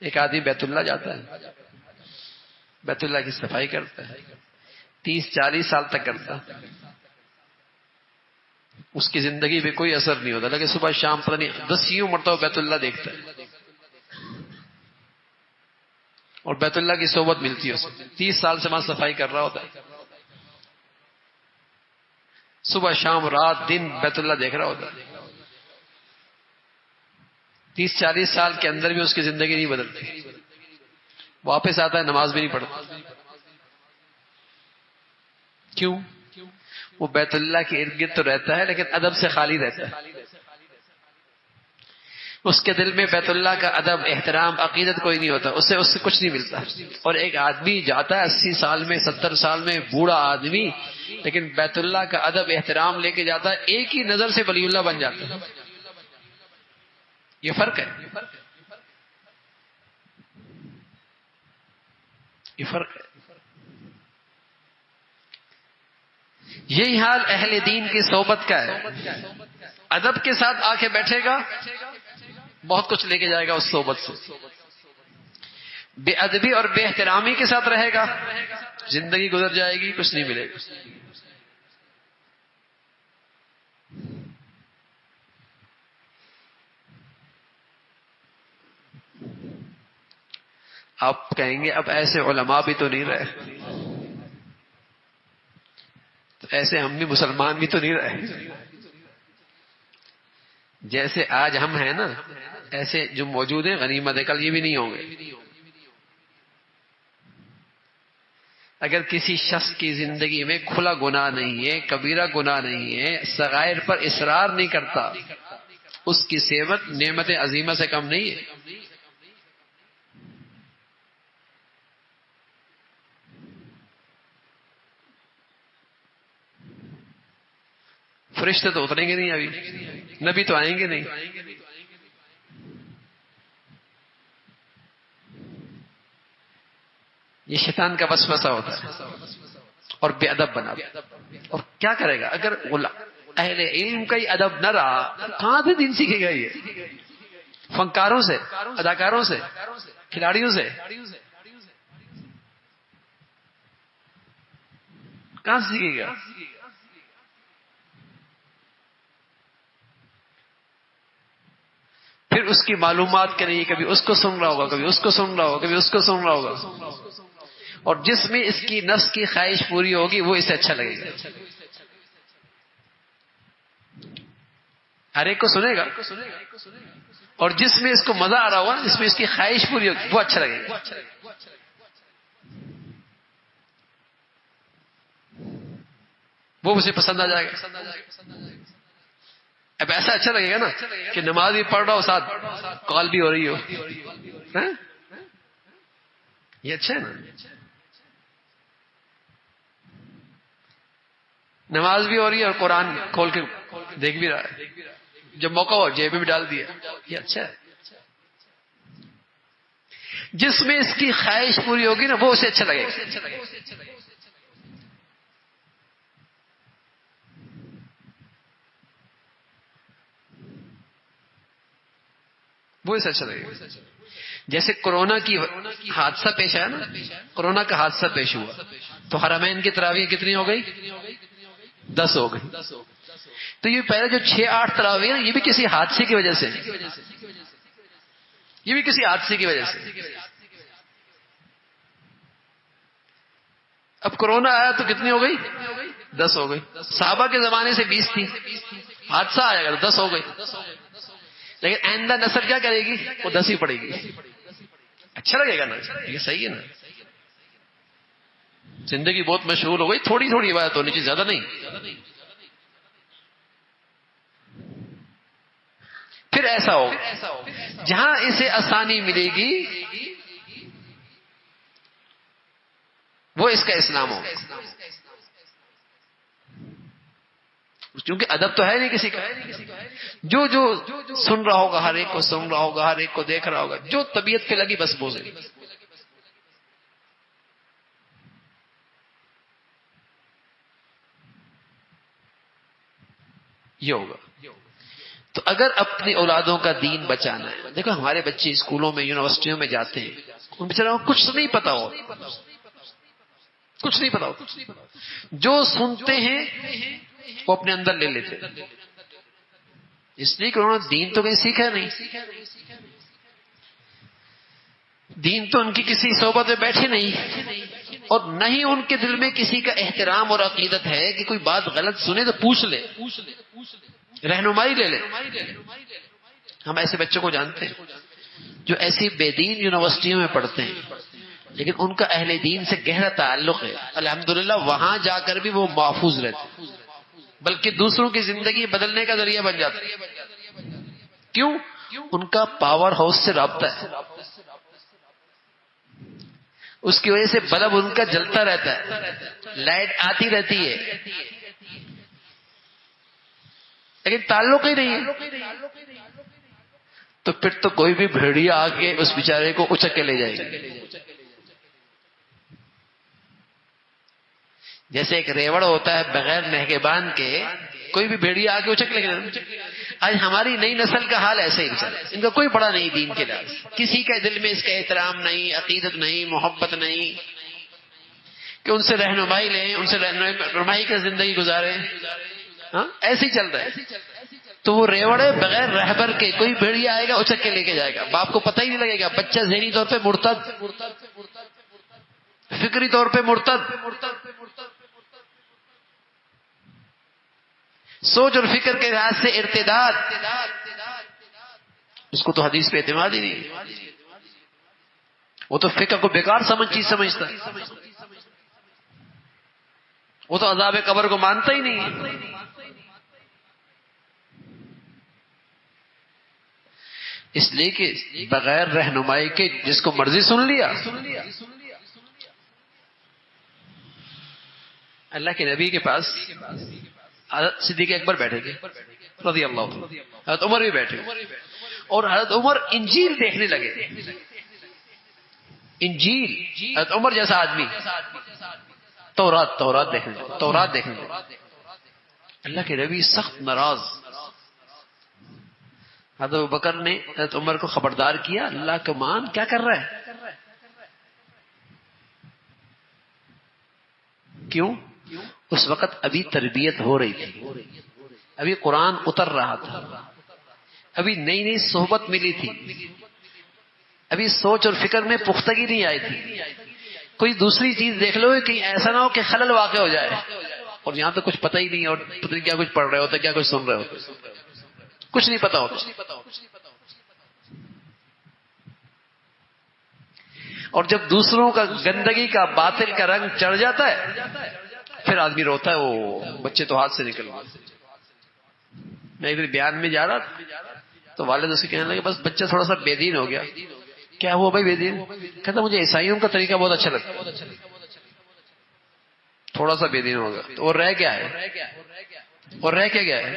ایک آدمی بیت اللہ جاتا ہے، بیت اللہ کی صفائی کرتا ہے، 30-40 سال تک کرتا ہے، اس کی زندگی پہ کوئی اثر نہیں ہوتا، لیکن صبح شام پتہ نہیں 10 مرتبہ بیت اللہ دیکھتا ہے اور بیت اللہ کی صحبت ملتی ہے اسے، 30 سال سے وہاں صفائی کر رہا ہوتا ہے، صبح شام رات دن بیت اللہ دیکھ رہا ہوتا ہے، 30-40 سال کے اندر بھی اس کی زندگی نہیں بدلتی، واپس آتا ہے نماز بھی نہیں پڑھتا۔ کیوں؟ وہ بیت اللہ کے ارد گرد تو رہتا ہے لیکن ادب سے خالی رہتا ہے، اس کے دل میں بیت اللہ کا ادب احترام عقیدت کوئی نہیں ہوتا، اس سے کچھ نہیں ملتا۔ اور ایک آدمی جاتا ہے 80 سال میں 70 سال میں بوڑھا آدمی، لیکن بیت اللہ کا ادب احترام لے کے جاتا ہے، ایک ہی نظر سے ولی اللہ بن جاتا ہے۔ یہ فرق ہے، یہ فرق ہے۔ یہی حال اہل دین کی صحبت کا ہے، ادب کے ساتھ آ کے بیٹھے گا بہت کچھ لے کے جائے گا اس صحبت سے، بے ادبی اور بے احترامی کے ساتھ رہے گا زندگی گزر جائے گی، کچھ نہیں ملے گا۔ آپ کہیں گے اب ایسے علماء بھی تو نہیں رہے، تو ایسے ہم بھی مسلمان بھی تو نہیں رہے، جیسے آج ہم ہیں نا ایسے جو موجود ہیں غنیمت ہے، کل یہ بھی نہیں ہوں گے۔ اگر کسی شخص کی زندگی میں کھلا گناہ نہیں ہے، کبیرہ گناہ نہیں ہے، صغائر پر اصرار نہیں کرتا، اس کی صحبت نعمت عظیمہ سے کم نہیں ہے۔ فرشتے تو اتریں گے نہیں، ابھی نبی تو آئیں گے نہیں، یہ شیطان کا وسوسہ ہوتا ہے اور بے ادب بنا۔ اور کیا کرے گا اگر اہل علم کا ہی ادب نہ رہا، کہاں سے دین سیکھے گا؟ یہ فنکاروں سے، اداکاروں سے، کھلاڑیوں سے کہاں سے سیکھے گا؟ پھر اس کی معلومات کے لیے کبھی اس کو سن رہا ہوگا، کبھی اس کو سن رہا ہوگا، کبھی اس کو سن رہا ہوگا، اور جس میں اس کی نفس کی خواہش پوری ہوگی وہ اسے اچھا لگے گا، ہر ایک کو سنے گا، اور جس میں اس کو مزہ آ رہا ہوگا، جس میں اس کی خواہش پوری ہوگی وہ اچھا لگے گا، وہ مجھے پسند آ جائے گا۔ اب ایسا اچھا لگے گا نا کہ نماز بھی پڑھ رہا ہو ساتھ کال بھی ہو رہی ہو، یہ اچھا ہے نا؟ نماز بھی ہو رہی ہے اور قرآن کھول کے دیکھ بھی رہا ہے، جب موقع ہو جیب میں بھی ڈال دیا، یہ اچھا ہے۔ جس میں اس کی خواہش پوری ہوگی نا وہ اسے اچھا لگے گا۔ وہ اسے اچھا لگے گا۔ جیسے کرونا کی حادثہ پیش آیا نا، کرونا کا حادثہ پیش ہوا تو حرمین کی تراویح کتنی ہو گئی؟ 10 ہو گئی۔ تو یہ پہلے جو 6-8 تراویح یہ بھی کسی حادثے کی وجہ سے، یہ بھی کسی حادثے کی وجہ سے۔ اب کرونا آیا تو کتنی ہو گئی؟ 10 ہو گئی۔ صحابہ کے زمانے سے 20 تھی، حادثہ آئے گا تو 10 ہو گئی، لیکن آئندہ نسل کیا کرے گی؟ وہ 10 ہی پڑے گی۔ اچھا لگے گا نا؟ یہ صحیح ہے نا؟ زندگی بہت مشغول ہو گئی، تھوڑی تھوڑی عبادت ہونی چاہیے، زیادہ نہیں۔ پھر ایسا ہوگا جہاں اسے آسانی ملے گی وہ اس کا اسلام ہوگا، کیونکہ ادب تو ہے نہیں کسی کا، جو سن رہا ہوگا ہر ایک کو سن رہا ہوگا، ہر ایک کو دیکھ رہا ہوگا، جو طبیعت پہ لگی بس بولے، یہ ہوگا۔ تو اگر اپنی اولادوں کا دین بچانا ہے، دیکھو ہمارے بچے اسکولوں میں یونیورسٹیوں میں جاتے ہیں، ان بیچاروں کو کچھ نہیں پتا ہو، کچھ نہیں پتا ہو، جو سنتے ہیں وہ اپنے اندر لے لیتے ہیں، اس لیے کہ انہوں نے دین تو کہیں سیکھا نہیں، دین تو ان کی کسی صحبت میں بیٹھے نہیں، اور نہ ہی ان کے دل میں کسی کا احترام اور عقیدت ہے کہ کوئی بات غلط سنے تو پوچھ لے، رہنمائی لے لے۔ ہم ایسے بچوں کو جانتے ہیں جو ایسی بے دین یونیورسٹیوں میں پڑھتے ہیں، لیکن ان کا اہل دین سے گہرا تعلق ہے، الحمدللہ وہاں جا کر بھی وہ محفوظ رہتے ہیں، بلکہ دوسروں کی زندگی بدلنے کا ذریعہ بن جاتا ہے۔ کیوں؟ ان کا پاور ہاؤس سے رابطہ ہے، اس کی وجہ سے بلب ان کا جلتا رہتا ہے، لائٹ آتی رہتی ہے، لیکن تعلق ہی نہیں ہے، تو پھر تو کوئی بھی بھیڑیا آ کے اس بیچارے کو اچک کے لے جائے گا۔ جیسے ایک ریوڑ ہوتا ہے بغیر نہگبان کے، کوئی بھی بھیڑیا آ کے اچک لے گا۔ آج ہماری نئی نسل کا حال ایسے ہی چل، ان کا کوئی پڑا نہیں دین کے لحاظ، کسی کے دل میں اس کا احترام نہیں، عقیدت نہیں، محبت نہیں کہ ان سے رہنمائی لیں، ان سے رہنمائی کا زندگی گزاریں، ہاں ایسے ہی چل رہا ہے۔ تو وہ ریوڑے بغیر رہبر کے، کوئی بھیڑیا آئے گا اچک کے لے کے جائے گا، باپ کو پتہ ہی نہیں لگے گا، بچہ ذہنی طور پہ مرتد، فکری طور پہ مرتد، سوچ اور فکر کے لحاظ سے ارتداد، اس کو تو حدیث پہ اعتماد ہی نہیں، وہ تو فقہ کو بیکار چیز سمجھتا ہے، وہ تو عذاب قبر کو مانتا ہی نہیں۔ اس لیے کہ بغیر رہنمائی کے جس کو مرضی سن لیا۔ اللہ کے نبی کے پاس حضرت صدیق اکبر بیٹھے تھے رضی اللہ عنہ، حضرت عمر بھی بیٹھے، اور حضرت عمر انجیل دیکھنے لگے، انجیل، حضرت عمر جیسا آدمی تورات دیکھنے لگے۔ اللہ کے نبی سخت ناراض، حضرت ابوبکر نے حضرت عمر کو خبردار کیا، اللہ کا مان کیا کر رہا ہے؟ کیوں؟ اس وقت ابھی تربیت ہو رہی تھی، ابھی قرآن اتر رہا تھا، ابھی نئی نئی صحبت ملی تھی، ابھی سوچ اور فکر میں پختگی نہیں آئی تھی۔ کوئی دوسری چیز دیکھ لو کہ ایسا نہ ہو کہ خلل واقع ہو جائے، اور یہاں تو کچھ پتہ ہی نہیں، اور پتہ نہیں کیا کچھ پڑھ رہے ہوتے، کیا کچھ سن رہے ہوتے، کچھ نہیں پتا ہوتا۔ اور جب دوسروں کا گندگی کا باطل کا رنگ چڑھ جاتا ہے پھر آدمی روتا ہے، وہ بچے تو ہاتھ سے نکل گئے۔ میں ایک دن بیان میں جا رہا تھا تو والد اس کے کہنے لگے بس بچہ تھوڑا سا بے دین ہو گیا۔ کیا ہوا بھائی بے دین؟ کہتا مجھے عیسائیوں کا طریقہ بہت اچھا لگتا ہے، تھوڑا سا بے دین ہو گیا۔ تو وہ رہ کیا ہے؟ اور رہ کیا گیا ہے؟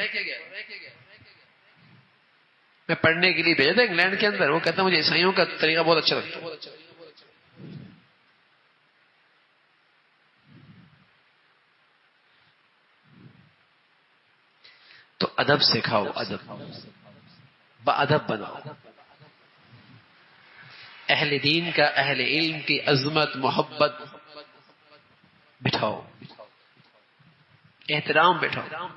میں پڑھنے کے لیے بھیجا تھا انگلینڈ کے اندر، وہ کہتا مجھے عیسائیوں کا طریقہ بہت اچھا لگتا ہے۔ تو ادب سکھاؤ، ادب، بادب بناؤ، اہل دین کا، اہل علم کی عظمت محبت بٹھاؤ، احترام بٹھاؤ۔